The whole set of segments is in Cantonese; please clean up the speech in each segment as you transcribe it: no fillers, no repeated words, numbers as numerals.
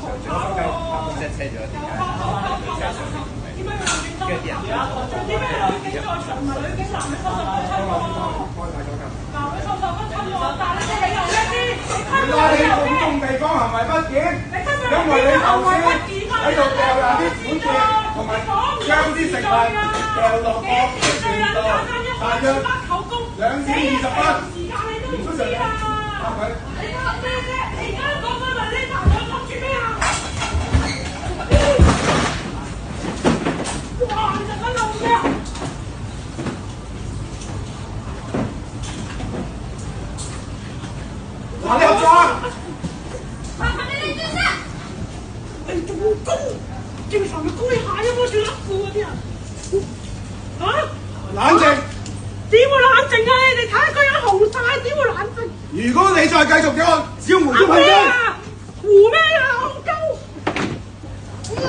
我想計公車車咗點解車上面跟住啲人啲咩女警在場，唔係女警男嘅收拾分親喎。男嘅收拾分親喎，但係你又叻啲，你你公眾地方行為不檢，因為你頭先喺度掉下啲款項同埋將啲食物掉落個船度，大約2020蚊，唔出常理，係咪？你講咩啫？你而家講翻嚟呢排想諗住咩啊？哇！你陣間做咩啊？嗱，你合作啊！你做工，正常咪高你下一波算甩褲嗰啲人。嚇？冷靜！點會冷靜啊？你哋睇下個人紅晒，點會冷靜？如果你再繼續嘅話，只要胡椒噴咩劑。啊？胡咩啊？戇鳩！哇！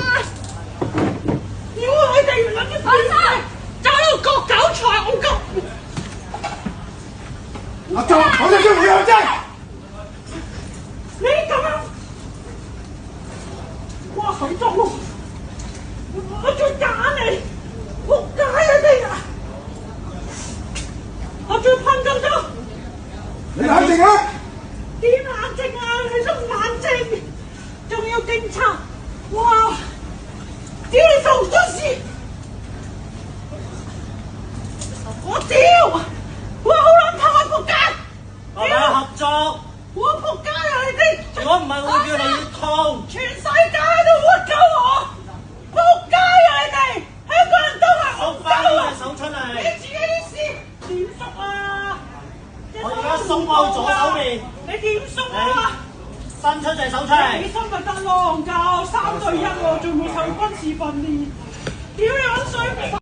屌你哋諗住點啊？走喺度割韭菜，戇鳩！合作，我哋要胡椒噴劑。你咁樣，哇！水裝喎，我再打你，仆街啊你啊！我再噴更多。你冷靜啊！點冷靜啊？你都唔冷靜，仲要警察，哇！屌你做唔出事，我屌！哇好撚臭啊仆街！大家合作，我仆街啊你哋！如果唔係我會叫你要痛。全世界都活鳩我，仆街啊你哋！香港人都係戇鳩啊！手出嚟！你自己啲事點縮啊？我而家鬆開左手面，你點縮啊？伸出隻手出嚟。你心咪得咯，戇鳩3對1喎，仲冇受軍事訓練，屌你揾水平！